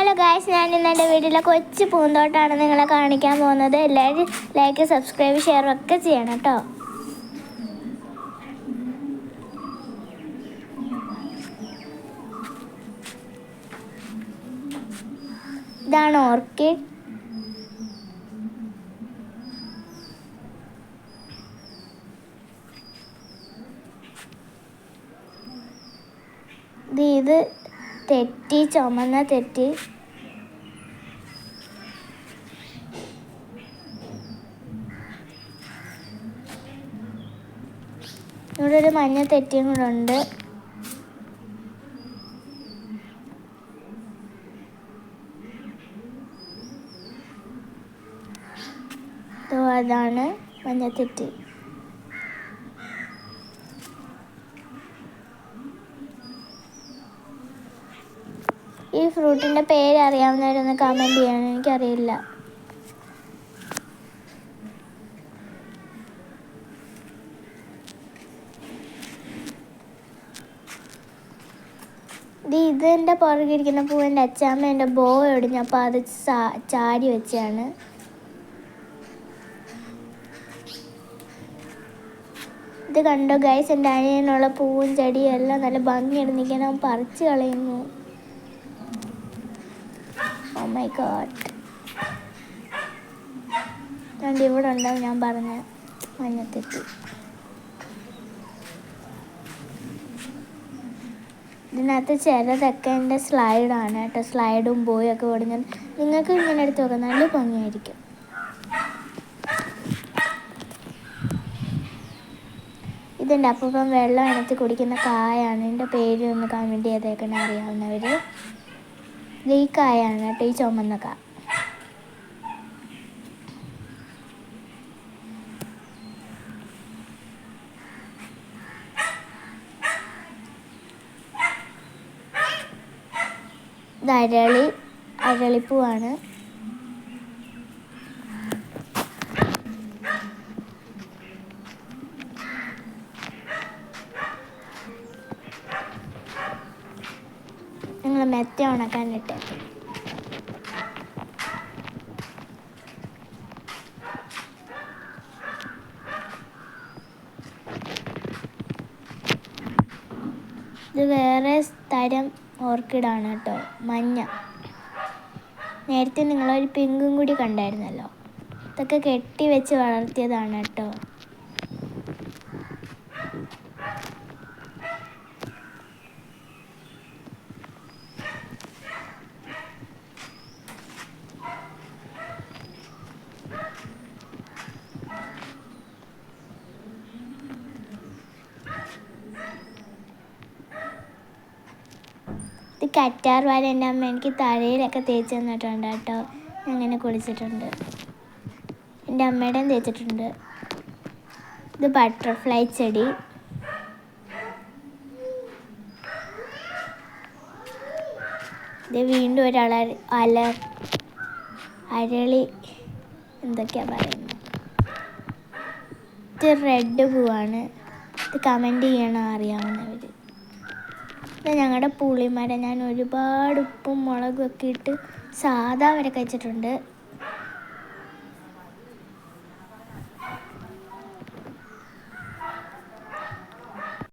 Hello guys, ഞാൻ ഇന്ന് എൻ്റെ വീട്ടിലെ കൊച്ചു പൂന്തോട്ടമാണ് നിങ്ങളെ കാണിക്കാൻ പോകുന്നത്. എല്ലാവരും ലൈക്ക്, സബ്സ്ക്രൈബ്, ഷെയർ ഒക്കെ ചെയ്യണം കേട്ടോ. ഇതാണ് ഓർക്കിഡ്. ഇത് തെറ്റി, ചുമന്ന തെറ്റി. ഇവിടെ ഒരു മഞ്ഞ തെറ്റിയും കൂടെ ഉണ്ട്. അതാണ് മഞ്ഞത്തെറ്റി. ഈ ഫ്രൂട്ടിൻ്റെ പേര് അറിയാവുന്നവരൊന്ന് കമൻറ്റ് ചെയ്യണം, എനിക്കറിയില്ല. ഇതിൻ്റെ പുറകിരിക്കുന്ന പൂവിൻ്റെ അച്ചാമ്മ എൻ്റെ ബോ ഒടിഞ്ഞപ്പോൾ അത് ചാടി വെച്ചാണ്. ഇത് കണ്ടോ ഗൈസ്, എൻ്റെ അനിയനുള്ള പൂവും ചെടിയും എല്ലാം നല്ല ഭംഗിയായിട്ട് നിൽക്കാൻ അവൻ പറിച്ച് കളയുന്നു. Oh my god. കണ്ട് ഇവിടെ ഉണ്ടാവും ഞാൻ പറഞ്ഞ മഞ്ഞത്തെറ്റി. ഇതിനകത്ത് ചിലതൊക്കെ എൻ്റെ സ്ലൈഡാണ് കേട്ടോ. സ്ലൈഡും ബോയും ഒക്കെ ഓടുന്നത് നിങ്ങൾക്ക് ഇങ്ങനെ എടുത്ത് നോക്കാം, നല്ല ഭംഗിയായിരിക്കും. ഇതുണ്ട് അപ്പം വെള്ളം അനത്തി കുടിക്കുന്ന കായാണ്. എൻ്റെ പേര് ഒന്ന് കമൻറ്റ് ചെയ്തേക്കണം അറിയാവുന്നവർ. ഇത് ഈ കായാണ് കേട്ടോ, ഈ ചുമന്ന കാ. ഇത് അരളിപ്പൂവാണ്. നിങ്ങൾ മെത്ത ഉണക്കാനിട്ട് ഇത് വേറെ തരം ഓർക്കിഡാണ് കേട്ടോ, മഞ്ഞ. നേരത്തെ നിങ്ങളൊരു പിങ്കും കൂടി കണ്ടായിരുന്നല്ലോ. ഇതൊക്കെ കെട്ടി വെച്ച് വളർത്തിയതാണ് കേട്ടോ. ഇത് കറ്റാർ വാഴ എൻ്റെ അമ്മ എനിക്ക് തലയിലൊക്കെ തേച്ച് തന്നിട്ടുണ്ട് കേട്ടോ. അങ്ങനെ കുളിച്ചിട്ടുണ്ട്. എൻ്റെ അമ്മയുടെയും തേച്ചിട്ടുണ്ട്. ഇത് ബട്ടർഫ്ലൈ ചെടി. ഇത് വീണ്ടും അരളി എന്തൊക്കെയാണ് പറയുന്നത്. ഇത് റെഡ് പൂവാണ്. ഇത് കമൻറ്റ് ചെയ്യണം അറിയാവുന്നവർ. ഇത് ഞങ്ങളുടെ പുളിമരം. ഞാൻ ഒരുപാട് ഉപ്പും മുളകും ഒക്കെ ഇട്ട് സാധാ വരെ കഴിച്ചിട്ടുണ്ട്.